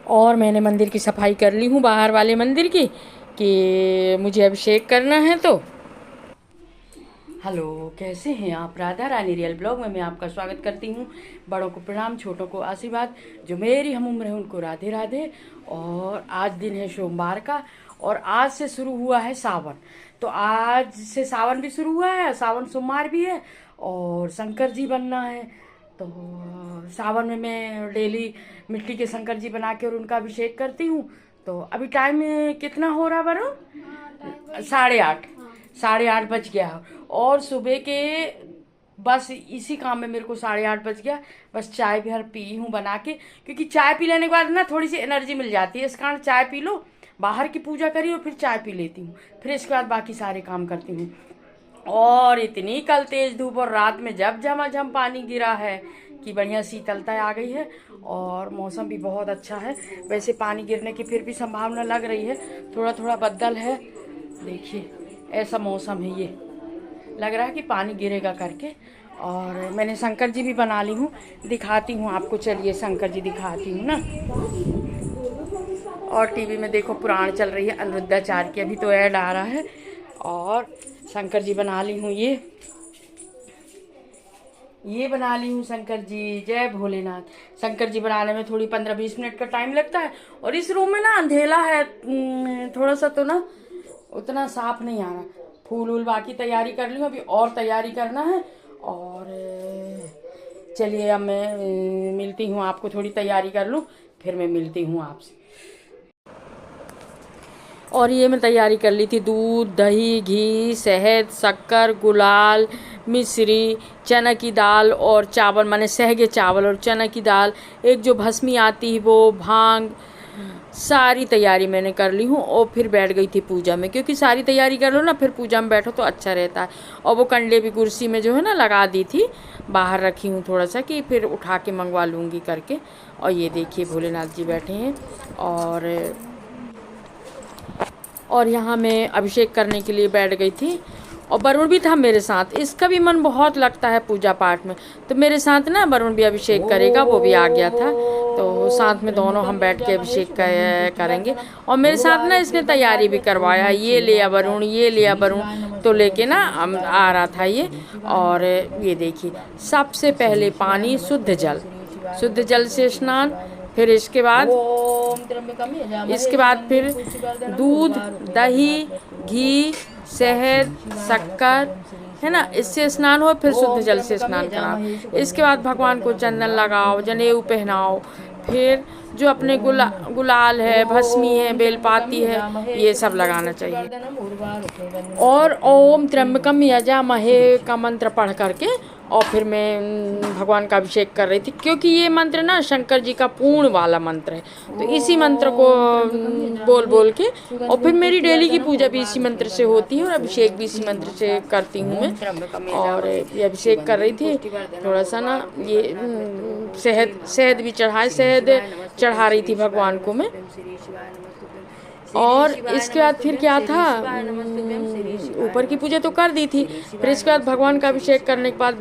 और मैंने मंदिर की सफाई कर ली हूँ, बाहर वाले मंदिर की, कि मुझे अभिषेक करना है। तो हेलो, कैसे हैं आप? राधा रानी रियल ब्लॉग में मैं आपका स्वागत करती हूँ। बड़ों को प्रणाम, छोटों को आशीर्वाद। जो मेरी हम उम्र है उनको राधे राधे। और आज दिन है सोमवार का, और आज से शुरू हुआ है सावन। तो आज से सावन भी शुरू हुआ है, सावन सोमवार भी है, और शंकर जी बनना है। तो सावन में मैं डेली मिट्टी के शंकर जी बना के और उनका अभिषेक करती हूँ। तो अभी टाइम कितना हो रहा बरो? 8:30। 8:30 बज गया। और सुबह के बस इसी काम में मेरे को 8:30 बज गया। बस चाय भी हर पी हूँ बना के, क्योंकि चाय पी लेने के बाद ना थोड़ी सी एनर्जी मिल जाती है। इस कारण चाय पी लो, बाहर की पूजा करी और फिर चाय पी लेती हूँ, फिर इसके बाद बाकी सारे काम करती हूँ। और इतनी कल तेज धूप, और रात में जब झमाझम पानी गिरा है कि बढ़िया शीतलता आ गई है, और मौसम भी बहुत अच्छा है। वैसे पानी गिरने की फिर भी संभावना लग रही है, थोड़ा थोड़ा बदल है। देखिए ऐसा मौसम है, ये लग रहा है कि पानी गिरेगा करके। और मैंने शंकर जी भी बना ली हूँ, दिखाती हूँ आपको। चलिए शंकर जी दिखाती हूँ ना। और टीवी में देखो पुराण चल रही है अनिरुद्धाचार्य की, अभी तो ऐड आ रहा है। और शंकर जी बना ली हूँ, ये बना ली हूँ शंकर जी। जय भोलेनाथ। शंकर जी बनाने में थोड़ी 15-20 मिनट का टाइम लगता है। और इस रूम में ना अंधेला है थोड़ा सा, तो ना उतना साफ नहीं आ रहा। फूल वूल बाकी तैयारी कर ली हूँ, अभी और तैयारी करना है। और चलिए अब मैं मिलती हूँ आपको, थोड़ी तैयारी कर लूँ फिर मैं मिलती हूँ आपसे। और ये मैं तैयारी कर ली थी, दूध, दही, घी, शहद, शक्कर, गुलाल, मिश्री, चना की दाल और चावल, माने सहगे चावल और चना की दाल, एक जो भस्मी आती है वो, भांग, सारी तैयारी मैंने कर ली हूँ। और फिर बैठ गई थी पूजा में, क्योंकि सारी तैयारी कर लो ना फिर पूजा में बैठो तो अच्छा रहता है। और वो कंडे भी कुर्सी में जो है ना लगा दी थी, बाहर रखी हूँ थोड़ा सा कि फिर उठा के मंगवा लूँगी करके। और ये देखिए भोलेनाथ जी बैठे हैं। और यहाँ मैं अभिषेक करने के लिए बैठ गई थी, और वरुण भी था मेरे साथ। इसका भी मन बहुत लगता है पूजा पाठ में, तो मेरे साथ ना वरुण भी अभिषेक करेगा, वो भी आ गया था। तो साथ में दोनों हम बैठ के अभिषेक करेंगे। और मेरे साथ ना इसने तैयारी भी करवाया, ये लिया वरुण, ये लिया वरुण, तो लेके ना आ रहा था ये। और ये देखिए सबसे पहले पानी, शुद्ध जल से स्नान, फिर इसके बाद फिर दूध, दही, घी, शहद, शक्कर, है ना, इससे स्नान हो, फिर शुद्ध जल से स्नान कराओ। इसके बाद भगवान को चंदन लगाओ, जनेऊ पहनाओ, फिर जो अपने गुलाल है, भस्मी है, बेलपाती है, ये सब लगाना चाहिए। और ओम त्र्यंबकम यजामहे का मंत्र पढ़ करके, और फिर मैं भगवान का अभिषेक कर रही थी, क्योंकि ये मंत्र ना शंकर जी का पूर्ण वाला मंत्र है। तो इसी मंत्र को बोल बोल के, और फिर मेरी डेली की पूजा भी इसी मंत्र से होती है, और अभिषेक भी इसी मंत्र से करती हूँ मैं। और ये अभिषेक कर रही थी, थोड़ा सा ना ये शहद भी शहद चढ़ा रही थी भगवान को मैं। और इसके बाद फिर क्या था, ऊपर की पूजा तो कर दी थी। फिर इसके बाद भगवान का अभिषेक करने के बाद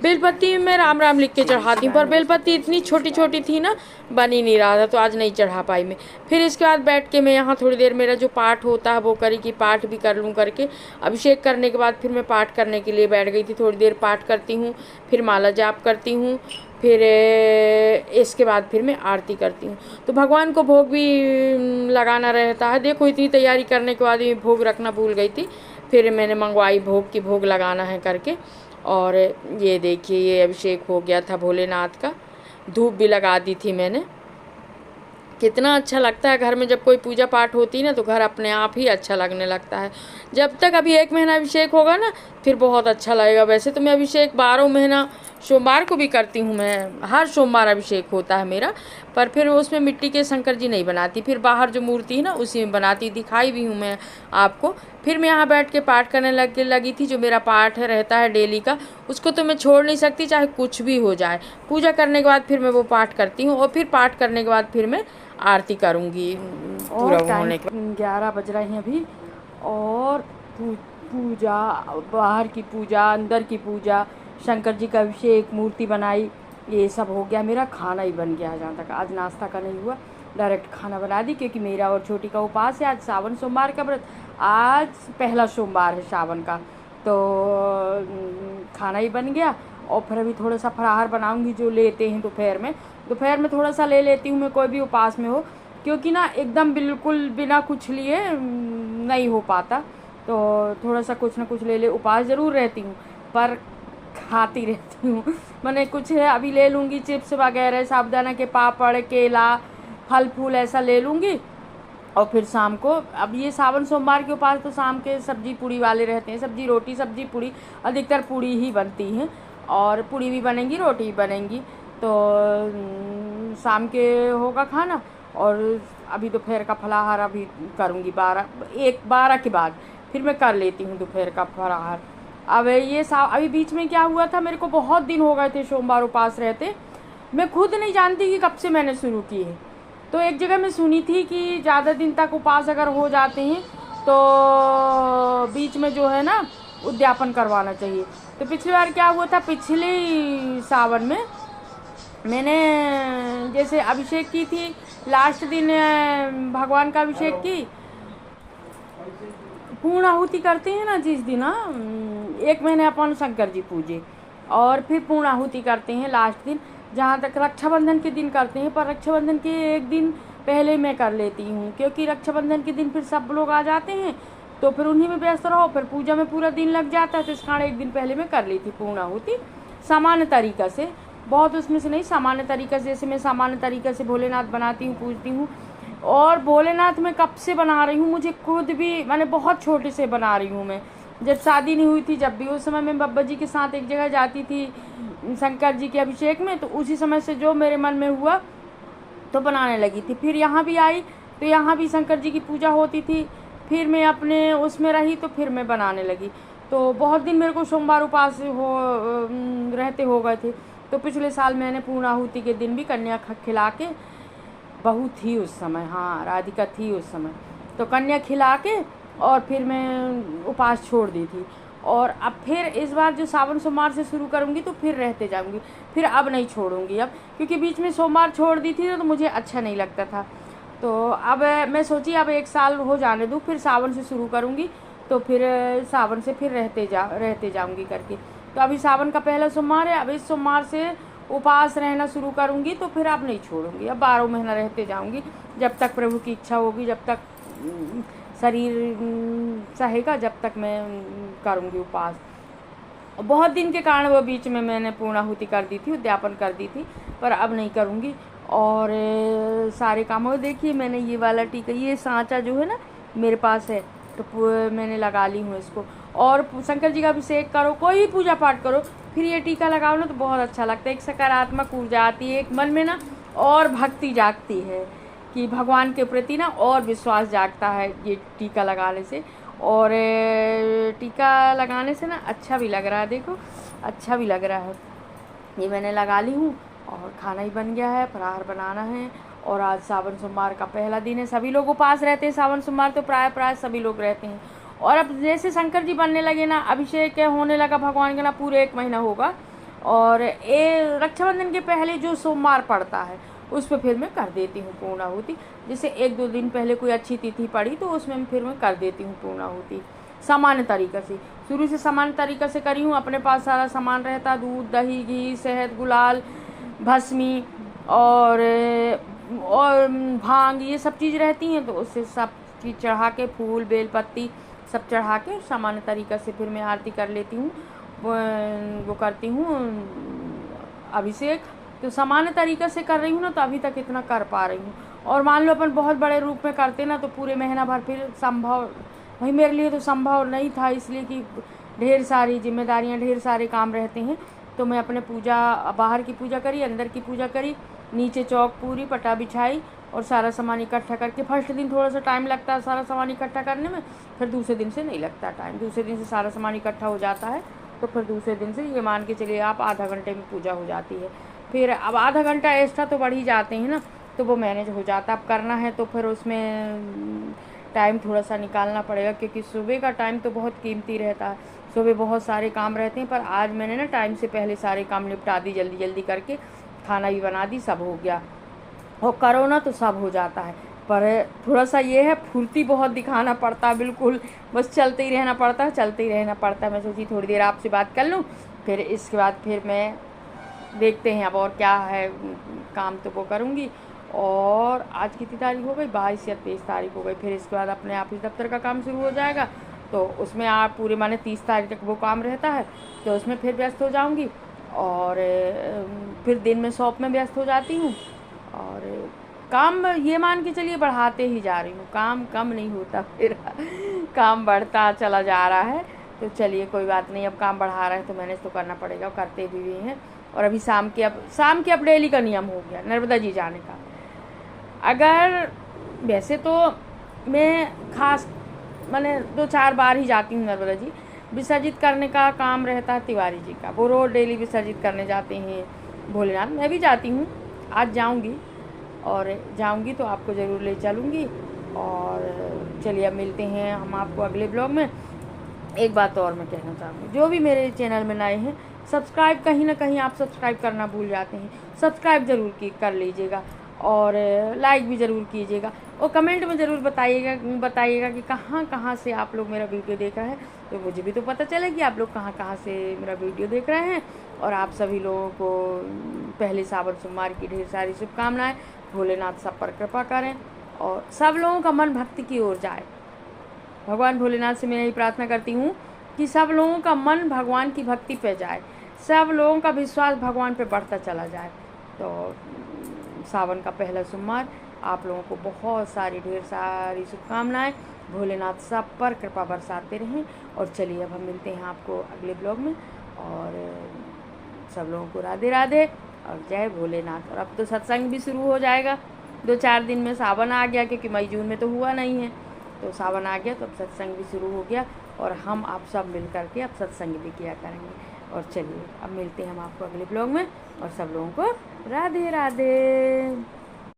बेलपत्ती में राम राम लिख के चढ़ाती हूँ, पर बेलपत्ती इतनी छोटी छोटी थी ना, बन ही नहीं रहा था, तो आज नहीं चढ़ा पाई मैं। फिर इसके बाद बैठ के मैं यहाँ थोड़ी देर मेरा जो पाठ होता है वो करी, कि पाठ भी कर लूँ करके। अभिषेक करने के बाद फिर मैं पाठ करने के लिए बैठ गई थी, थोड़ी देर पाठ करती हूँ, फिर माला जाप करती हूँ, फिर इसके बाद फिर मैं आरती करती हूँ। तो भगवान को भोग भी लगाना रहता है। देखो इतनी तैयारी करने के बाद भी भोग रखना भूल गई थी, फिर मैंने मंगवाई भोग की, भोग लगाना है करके। और ये देखिए ये अभिषेक हो गया था भोलेनाथ का, धूप भी लगा दी थी मैंने। कितना अच्छा लगता है घर में जब कोई पूजा पाठ होती है ना, तो घर अपने आप ही अच्छा लगने लगता है। जब तक अभी 1 महीना अभिषेक होगा ना, फिर बहुत अच्छा लगेगा। वैसे तो मैं अभिषेक 12 महीना सोमवार को भी करती हूँ, मैं हर सोमवार अभिषेक होता है मेरा। पर फिर उसमें मिट्टी के शंकर जी नहीं बनाती, फिर बाहर जो मूर्ति है ना उसी में बनाती, दिखाई भी हूँ मैं आपको। फिर मैं यहाँ बैठ के पाठ करने लगी थी। जो मेरा पाठ है रहता है डेली का, उसको तो मैं छोड़ नहीं सकती, चाहे कुछ भी हो जाए। पूजा करने के बाद फिर मैं वो पाठ करती हूँ, और फिर पाठ करने के बाद फिर मैं आरती करूँगी पूरा होने के बाद। 11 बज रहे हैं अभी। और पूजा, बाहर की पूजा, अंदर की पूजा, शंकर जी का अभिषेक, मूर्ति बनाई, ये सब हो गया। मेरा खाना ही बन गया जहाँ तक, आज नाश्ता का नहीं हुआ। डायरेक्ट खाना बना दी, क्योंकि मेरा और छोटी का उपास है। आज सावन सोमवार का व्रत, आज पहला सोमवार है सावन का, तो खाना ही बन गया। और फिर अभी थोड़ा सा फलाहार बनाऊंगी, जो लेते हैं दोपहर में थोड़ा सा ले लेती हूँ मैं, कोई भी उपास में हो, क्योंकि ना एकदम बिल्कुल बिना कुछ लिए नहीं हो पाता। तो थोड़ा सा कुछ ना कुछ ले उपास ज़रूर रहती हूँ, पर खाती रहती हूँ। मैंने कुछ है अभी ले लूँगी, चिप्स वगैरह, साबुदाना के पापड़, केला, फल फूल ऐसा ले लूँगी। और फिर शाम को, अब ये सावन सोमवार के उपास तो शाम के सब्जी पूड़ी वाले रहते हैं, सब्जी रोटी सब्जी पूड़ी, अधिकतर पूड़ी ही बनती हैं, और पूड़ी भी बनेंगी रोटी भी बनेंगी। तो शाम के होगा खाना, और अभी दोपहर का फलाहार अभी करूँगी 12 के बाद, फिर मैं कर लेती हूँ दोपहर का फलाहार। अब ये अभी बीच में क्या हुआ था, मेरे को बहुत दिन हो गए थे सोमवार उपास रहते, मैं खुद नहीं जानती कि कब से मैंने शुरू की है। तो एक जगह मैं सुनी थी कि ज़्यादा दिन तक उपास अगर हो जाते हैं तो बीच में जो है ना उद्यापन करवाना चाहिए। तो पिछली बार क्या हुआ था, पिछले सावन में मैंने जैसे अभिषेक की थी, लास्ट दिन भगवान का अभिषेक की, पूर्ण आहुति करते हैं ना जिस दिन, एक महीने अपन शंकर जी पूजे, और फिर पूर्ण आहुति करते हैं लास्ट दिन, जहाँ तक रक्षाबंधन के दिन करते हैं। पर रक्षाबंधन के एक दिन पहले मैं कर लेती हूँ, क्योंकि रक्षाबंधन के दिन फिर सब लोग आ जाते हैं, तो फिर उन्हीं में व्यस्त रहो, फिर पूजा में पूरा दिन लग जाता है। तो इस कारण एक दिन पहले मैं कर ली थी पूर्ण आहुति, सामान्य तरीक़ा से, बहुत उसमें से नहीं, सामान्य तरीक़ा से। जैसे मैं सामान्य तरीक़ा से भोलेनाथ बनाती हूँ, पूजती हूँ। और भोलेनाथ मैं कब से बना रही हूँ, मुझे खुद भी, मैंने बहुत छोटे से बना रही हूँ मैं, जब शादी नहीं हुई थी जब भी, उस समय मैं बब्बा जी के साथ एक जगह जाती थी शंकर जी के अभिषेक में, तो उसी समय से जो मेरे मन में हुआ तो बनाने लगी थी। फिर यहाँ भी आई तो यहाँ भी शंकर जी की पूजा होती थी, फिर मैं अपने उसमें रही तो फिर मैं बनाने लगी। तो बहुत दिन मेरे को सोमवार उपास रहते हो गए थे। तो पिछले साल मैंने पूर्ण आहुति के दिन भी कन्या खिला के, बहू थी उस समय, हाँ राधिका थी उस समय, तो कन्या खिला के और फिर मैं उपास छोड़ दी थी। और अब फिर इस बार जो सावन सोमवार से शुरू करूँगी तो फिर रहते जाऊँगी, फिर अब नहीं छोड़ूँगी अब, क्योंकि बीच में सोमवार छोड़ दी थी तो मुझे अच्छा नहीं लगता था। तो अब मैं सोची अब 1 साल हो जाने दूँ, फिर सावन से शुरू करूँगी, तो फिर सावन से फिर रहते जाऊँगी करके। तो अभी सावन का पहला सोमवार है, अब इस सोमवार से उपास रहना शुरू करूँगी, तो फिर अब नहीं छोड़ूँगी, अब 12 महीना रहते जाऊँगी, जब तक प्रभु की इच्छा होगी, जब तक शरीर सहेगा, जब तक मैं करूँगी उपास। बहुत दिन के कारण वो बीच में मैंने पूर्णाहुति कर दी थी, उद्यापन कर दी थी, पर अब नहीं करूँगी। और सारे कामों, देखिए मैंने ये वाला टीका, ये सांचा जो है ना मेरे पास है, तो मैंने लगा ली हूँ इसको। और शंकर जी का अभिषेक करो, कोई भी पूजा पाठ करो, फिर ये टीका लगाओ ना तो बहुत अच्छा लगता है, एक सकारात्मक ऊर्जा आती है, एक मन में ना और भक्ति जागती है कि भगवान के प्रति ना और विश्वास जागता है ये टीका लगाने से। और टीका लगाने से ना अच्छा भी लग रहा है, देखो अच्छा भी लग रहा है। ये मैंने लगा ली हूँ और खाना ही बन गया है, फलाहार बनाना है। और आज सावन सोमवार का पहला दिन है, सभी लोग उपास रहते हैं सावन सोमवार, तो प्राय सभी लोग रहते हैं। और अब जैसे शंकर जी बनने लगे ना, अभिषेक होने लगा भगवान का ना, पूरे 1 महीना होगा। और ये रक्षाबंधन के पहले जो सोमवार पड़ता है उस पर फिर मैं कर देती हूँ पूर्णाहुति। जैसे 1-2 दिन पहले कोई अच्छी तिथि पड़ी तो उसमें फिर मैं कर देती हूँ पूर्णाहुति, सामान्य तरीक़ा से। शुरू से सामान्य तरीक़ा से करी हूँ, अपने पास सारा सामान रहता, दूध दही घी शहद गुलाल भस्मी और भांग, ये सब चीज़ रहती हैं, तो उससे सब चीज़ चढ़ा के, फूल बेल पत्ती सब चढ़ा के सामान्य तरीक़ा से फिर मैं आरती कर लेती हूँ, वो करती हूँ अभिषेक। तो सामान्य तरीक़ा से कर रही हूँ ना, तो अभी तक इतना कर पा रही हूँ। और मान लो अपन बहुत बड़े रूप में करते ना तो पूरे महीना भर फिर संभव, वही मेरे लिए तो संभव नहीं था, इसलिए कि ढेर सारी जिम्मेदारियाँ, ढेर सारे काम रहते हैं। तो मैं अपने पूजा, बाहर की पूजा करी, अंदर की पूजा करी, नीचे चौक पूरी पटा बिछाई और सारा सामान इकट्ठा करके। फर्स्ट दिन थोड़ा सा टाइम लगता है सारा सामान इकट्ठा करने में, फिर दूसरे दिन से नहीं लगता टाइम, दूसरे दिन से सारा सामान इकट्ठा हो जाता है, तो फिर दूसरे दिन से ये मान के चलिए आप आधा घंटे में पूजा हो जाती है। फिर अब आधा घंटा एक्स्ट्रा तो बढ़ ही जाते हैं ना, तो वो मैनेज हो जाता। अब करना है तो फिर उसमें टाइम थोड़ा सा निकालना पड़ेगा, क्योंकि सुबह का टाइम तो बहुत कीमती रहता है, सुबह बहुत सारे काम रहते हैं। पर आज मैंने ना टाइम से पहले सारे काम निपटा दी, जल्दी जल्दी करके खाना भी बना दी, सब हो गया। और करो ना तो सब हो जाता है। पर थोड़ा सा ये है, फुर्ती बहुत दिखाना पड़ता है, बिल्कुल बस चलते ही रहना पड़ता है, चलते ही रहना पड़ता है। मैं सोची थोड़ी देर आपसे बात कर लूँ, फिर इसके बाद फिर मैं देखते हैं अब और क्या है, काम तो वो करूँगी। और आज कितनी तारीख हो गई, 22 या 23 तारीख हो गई। फिर इसके बाद अपने ऑफिस दफ्तर का काम शुरू हो जाएगा, तो उसमें आप पूरे माने 30 तारीख तक वो काम रहता है, तो उसमें फिर व्यस्त हो जाऊँगी। और फिर दिन में शॉप में व्यस्त हो जाती हूँ। और काम ये मान के चलिए बढ़ाते ही जा रही हूँ, काम कम नहीं होता मेरा काम बढ़ता चला जा रहा है। तो चलिए कोई बात नहीं, अब काम बढ़ा रहे हैं तो मैनेज तो करना पड़ेगा, करते भी हैं। और अभी शाम के अब डेली का नियम हो गया नर्मदा जी जाने का। अगर वैसे तो मैं खास मैंने 2-4 बार ही जाती हूँ नर्मदा जी, विसर्जित करने का काम रहता है तिवारी जी का, वो रोज़ डेली विसर्जित करने जाते हैं भोलेनाथ। मैं भी जाती हूँ, आज जाऊँगी, और जाऊँगी तो आपको ज़रूर ले चलूँगी। और चलिए अब मिलते हैं हम आपको अगले ब्लॉग में। एक बात और मैं कहना चाहूँगी, जो भी मेरे चैनल में नए हैं, सब्सक्राइब कहीं ना कहीं आप सब्सक्राइब करना भूल जाते हैं, सब्सक्राइब ज़रूर कर लीजिएगा, और लाइक भी ज़रूर कीजिएगा, और कमेंट में ज़रूर बताइएगा कि कहाँ कहाँ से आप लोग मेरा वीडियो देख रहे हैं, तो मुझे भी तो पता चले कि आप लोग कहाँ कहाँ से मेरा वीडियो देख रहे हैं। और आप सभी लोगों को पहले सावन सोमवार की ढेर सारी शुभकामनाएँ। भोलेनाथ सब पर कृपा करें और सब लोगों का मन भक्ति की ओर जाए। भगवान भोलेनाथ से मैं यही प्रार्थना करती हूँ कि सब लोगों का मन भगवान की भक्ति पे जाए, सब लोगों का विश्वास भगवान पे बढ़ता चला जाए। तो सावन का पहला सोमवार आप लोगों को बहुत सारी ढेर सारी शुभकामनाएं। भोलेनाथ सब पर कृपा बरसाते रहें। और चलिए अब हम मिलते हैं आपको अगले ब्लॉग में, और सब लोगों को राधे राधे और जय भोलेनाथ। और अब तो सत्संग भी शुरू हो जाएगा 2-4 दिन में, सावन आ गया, क्योंकि मई जून में तो हुआ नहीं है, तो सावन आ गया तो अब सत्संग भी शुरू हो गया, और हम आप सब मिल करके अब सत्संग भी किया करेंगे। और चलिए अब मिलते हैं हम आपको अगले ब्लॉग में, और सब लोगों को राधे राधे।